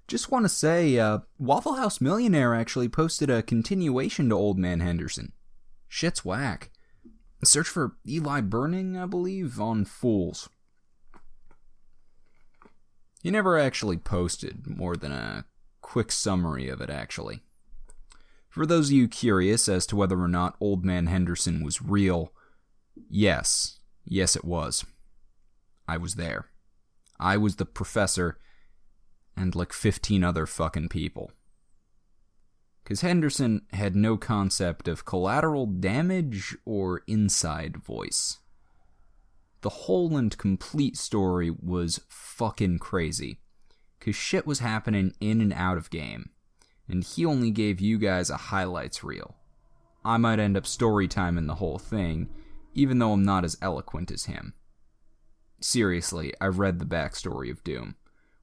Just want to say, Waffle House Millionaire actually posted a continuation to Old Man Henderson. Shit's whack. Search for Eli Burning, I believe, on Fools. He never actually posted more than a quick summary of it, actually. For those of you curious as to whether or not Old Man Henderson was real, yes. Yes, it was. I was there. I was the professor and like 15 other fucking people. Because Henderson had no concept of collateral damage or inside voice. The whole and complete story was fucking crazy. Because shit was happening in and out of game. And he only gave you guys a highlights reel. I might end up story timing the whole thing, even though I'm not as eloquent as him. Seriously, I've read the backstory of Doom.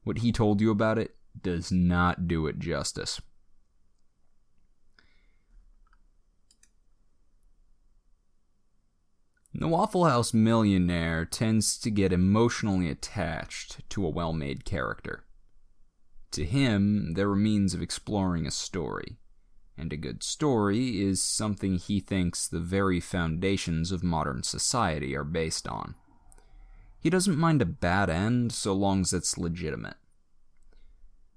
What he told you about it does not do it justice. The Waffle House Millionaire tends to get emotionally attached to a well-made character. To him, they're a means of exploring a story, and a good story is something he thinks the very foundations of modern society are based on. He doesn't mind a bad end so long as it's legitimate.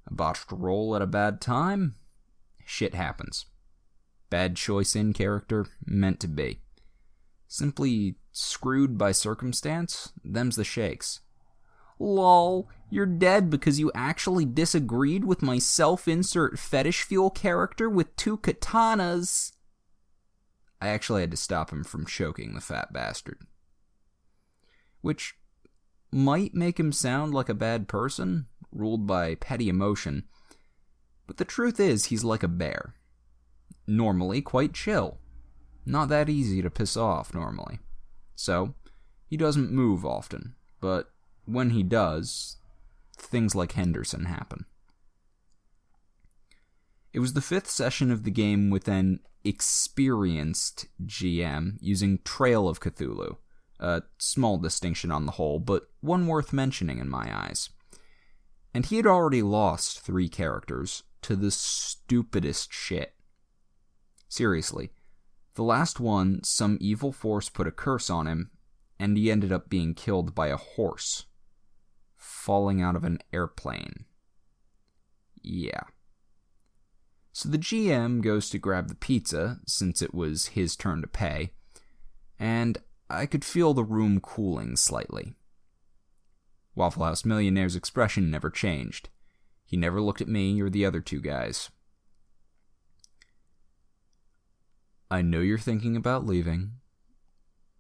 A botched role at a bad time? Shit happens. Bad choice in character? Meant to be. Simply screwed by circumstance? Them's the shakes. Lol, you're dead because you actually disagreed with my self-insert fetish fuel character with 2 katanas. I actually had to stop him from choking the fat bastard. Which might make him sound like a bad person, ruled by petty emotion, but the truth is he's like a bear. Normally quite chill. Not that easy to piss off normally. So, he doesn't move often, but when he does, things like Henderson happen. It was the 5th session of the game with an experienced GM using Trail of Cthulhu. A small distinction on the whole, but one worth mentioning in my eyes. And he had already lost 3 characters to the stupidest shit. Seriously, the last one, some evil force put a curse on him, and he ended up being killed by a horse. Falling out of an airplane. Yeah. So the GM goes to grab the pizza, since it was his turn to pay, and I could feel the room cooling slightly. Waffle House Millionaire's expression never changed. He never looked at me or the other 2 guys. I know you're thinking about leaving,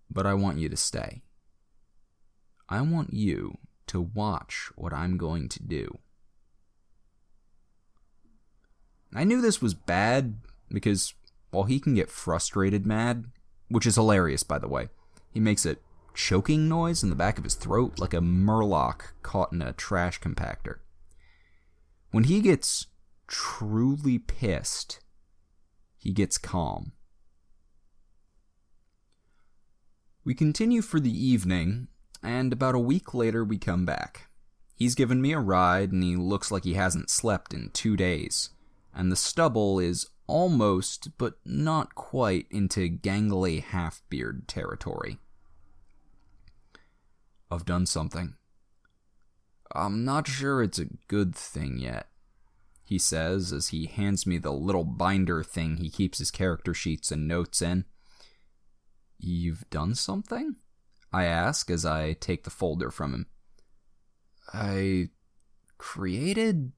but I want you to stay. I want you to watch what I'm going to do. I knew this was bad because while he can get frustrated mad, which is hilarious by the way, he makes a choking noise in the back of his throat like a murloc caught in a trash compactor. When he gets truly pissed, he gets calm. We continue for the evening, and about a week later we come back. He's given me a ride, and he looks like he hasn't slept in 2 days, and the stubble is almost, but not quite, into gangly half-beard territory. I've done something. I'm not sure it's a good thing yet, he says as he hands me the little binder thing he keeps his character sheets and notes in. You've done something? I ask as I take the folder from him. I created?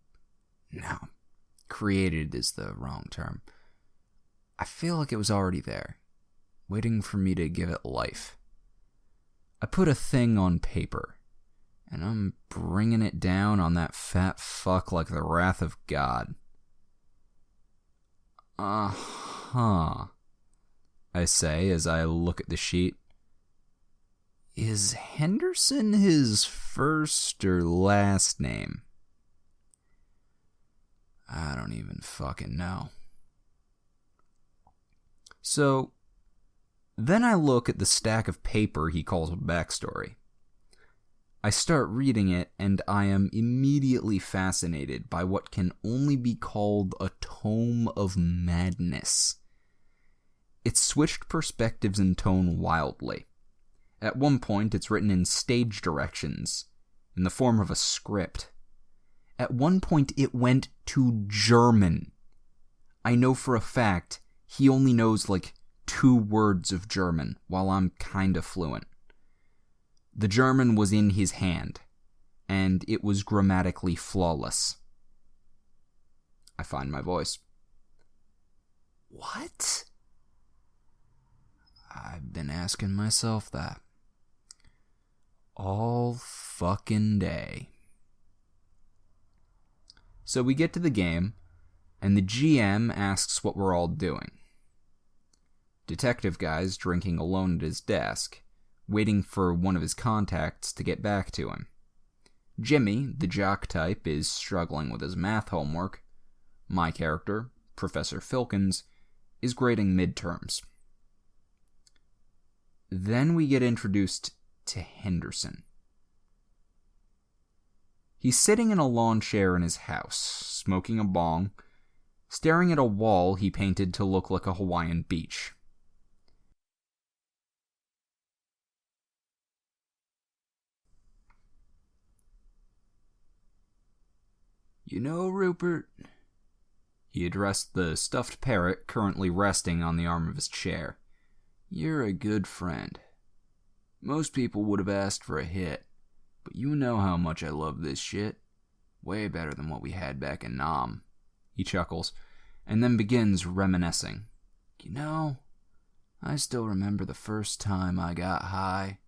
No, created is the wrong term. I feel like it was already there, waiting for me to give it life. I put a thing on paper, and I'm bringing it down on that fat fuck like the wrath of God. Uh-huh, I say as I look at the sheet. Is Henderson his first or last name? I don't even fucking know. So, then I look at the stack of paper he calls a backstory. I start reading it, and I am immediately fascinated by what can only be called a tome of madness. It switched perspectives and tone wildly. At one point, it's written in stage directions, in the form of a script. At one point, it went to German. I know for a fact he only knows like 2 words of German, while I'm kinda fluent. The German was in his hand, and it was grammatically flawless. I find my voice. What? I've been asking myself that. All fucking day. So we get to the game, and the GM asks what we're all doing. Detective guy's drinking alone at his desk, waiting for one of his contacts to get back to him. Jimmy, the jock type, is struggling with his math homework. My character, Professor Filkins, is grading midterms. Then we get introduced to Henderson. He's sitting in a lawn chair in his house, smoking a bong, staring at a wall he painted to look like a Hawaiian beach. You know, Rupert, he addressed the stuffed parrot currently resting on the arm of his chair. You're a good friend. Most people would have asked for a hit, but you know how much I love this shit. Way better than what we had back in Nam. He chuckles, and then begins reminiscing. You know, I still remember the first time I got high.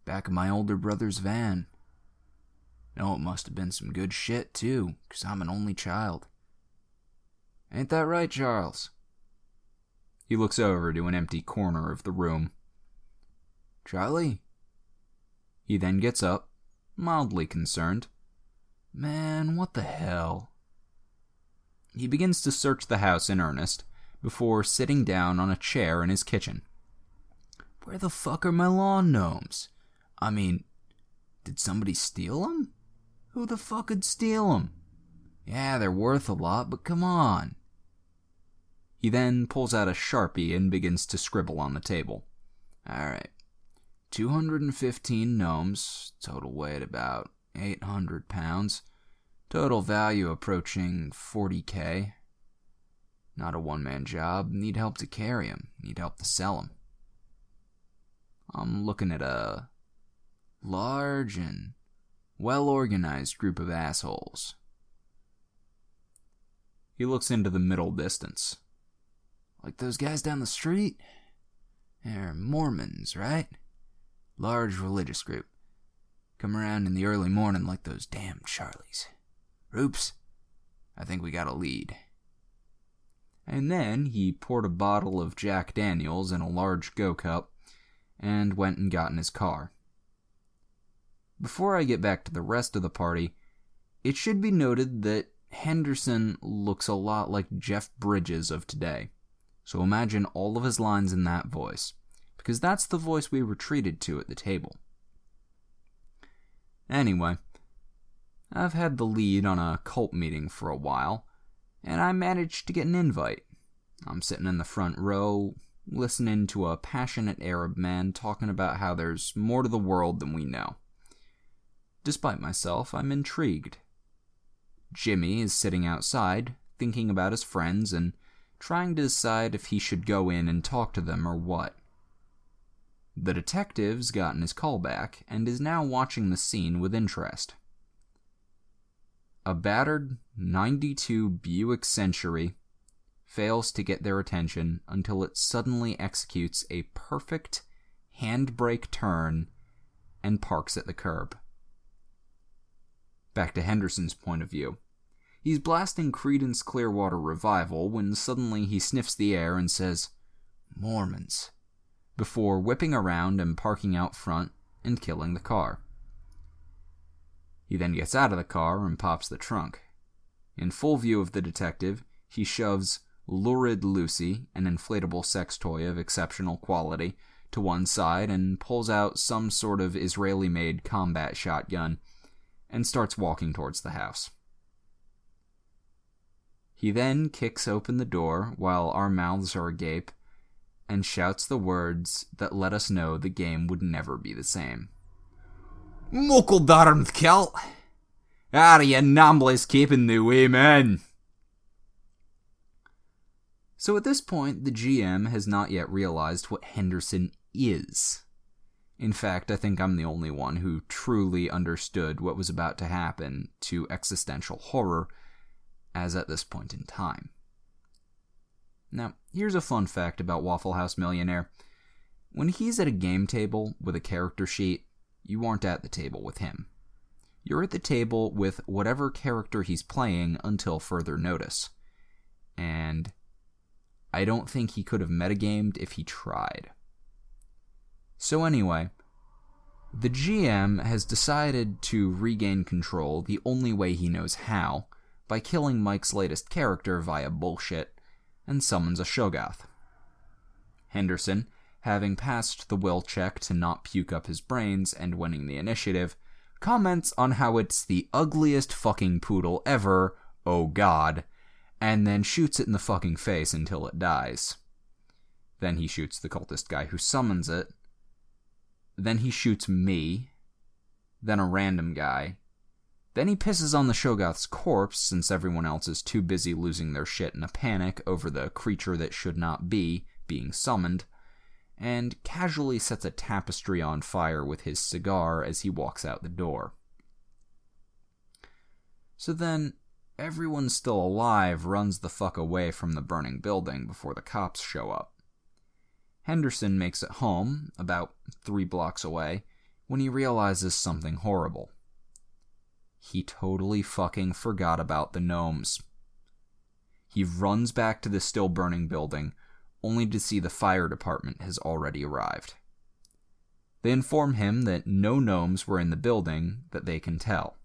Back in my older brother's van. No, it must have been some good shit, too, 'cause I'm an only child. Ain't that right, Charles? He looks over to an empty corner of the room. Charlie? He then gets up, mildly concerned. Man, what the hell? He begins to search the house in earnest, before sitting down on a chair in his kitchen. Where the fuck are my lawn gnomes? I mean, did somebody steal them? Who the fuck could steal them? Yeah, they're worth a lot, but come on. He then pulls out a Sharpie and begins to scribble on the table. Alright, 215 gnomes, total weight about 800 pounds, total value approaching 40K. Not a one-man job, need help to carry them, need help to sell them. I'm looking at a large and well-organized group of assholes. He looks into the middle distance. Like those guys down the street? They're Mormons, right? Large religious group. Come around in the early morning like those damn Charlies. Roops, I think we got a lead. And then he poured a bottle of Jack Daniels in a large Go Cup and went and got in his car. Before I get back to the rest of the party, it should be noted that Henderson looks a lot like Jeff Bridges of today. So imagine all of his lines in that voice, because that's the voice we were treated to at the table. Anyway, I've had the lead on a cult meeting for a while, and I managed to get an invite. I'm sitting in the front row, listening to a passionate Arab man talking about how there's more to the world than we know. Despite myself, I'm intrigued. Jimmy is sitting outside, thinking about his friends and trying to decide if he should go in and talk to them or what. The detective's gotten his call back and is now watching the scene with interest. A battered 92 Buick Century fails to get their attention until it suddenly executes a perfect handbrake turn and parks at the curb. Back to Henderson's point of view. He's blasting Creedence Clearwater Revival when suddenly he sniffs the air and says, Mormons, before whipping around and parking out front and killing the car. He then gets out of the car and pops the trunk. In full view of the detective, he shoves Lurid Lucy, an inflatable sex toy of exceptional quality, to one side and pulls out some sort of Israeli-made combat shotgun and starts walking towards the house. He then kicks open the door while our mouths are agape and shouts the words that let us know the game would never be the same. Muckle darned Celt! Are you nambless keeping the way, man? So at this point, the GM has not yet realized what Henderson is. In fact, I think I'm the only one who truly understood what was about to happen to existential horror as at this point in time. Now, here's a fun fact about Waffle House Millionaire. When he's at a game table with a character sheet, you aren't at the table with him. You're at the table with whatever character he's playing until further notice. And I don't think he could have metagamed if he tried. So anyway, the GM has decided to regain control the only way he knows how, by killing Mike's latest character via bullshit, and summons a Shoggoth. Henderson, having passed the will check to not puke up his brains and winning the initiative, comments on how it's the ugliest fucking poodle ever, oh god, and then shoots it in the fucking face until it dies. Then he shoots the cultist guy who summons it. Then he shoots me. Then a random guy. Then he pisses on the Shoggoth's corpse since everyone else is too busy losing their shit in a panic over the creature that should not be being summoned, and casually sets a tapestry on fire with his cigar as he walks out the door. So then, everyone still alive runs the fuck away from the burning building before the cops show up. Henderson makes it home, about 3 blocks away, when he realizes something horrible. He totally fucking forgot about the gnomes. He runs back to the still burning building, only to see the fire department has already arrived. They inform him that no gnomes were in the building that they can tell.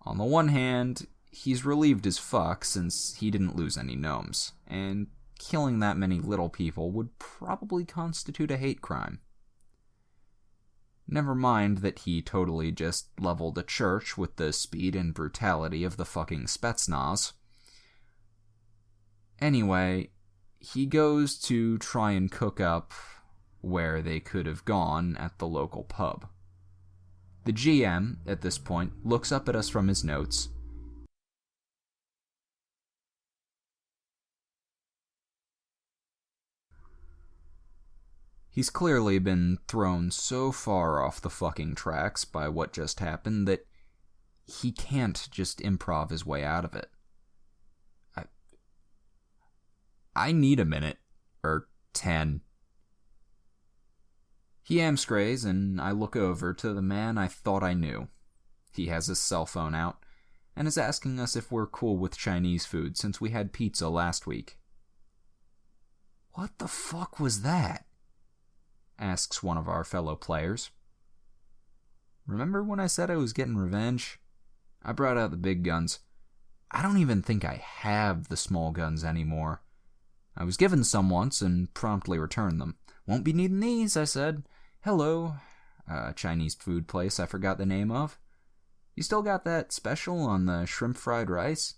On the one hand, he's relieved as fuck since he didn't lose any gnomes, and killing that many little people would probably constitute a hate crime. Never mind that he totally just leveled a church with the speed and brutality of the fucking Spetsnaz. Anyway, he goes to try and cook up where they could have gone at the local pub. The GM, at this point, looks up at us from his notes. He's clearly been thrown so far off the fucking tracks by what just happened that he can't just improv his way out of it. I need a minute, or 10. He amscrays, and I look over to the man I thought I knew. He has his cell phone out, and is asking us if we're cool with Chinese food since we had pizza last week. "What the fuck was that?" asks one of our fellow players. "Remember when I said I was getting revenge? I brought out the big guns. I don't even think I have the small guns anymore. I was given some once and promptly returned them. Won't be needing these," I said. "Hello, Chinese food place I forgot the name of. You still got that special on the shrimp fried rice?"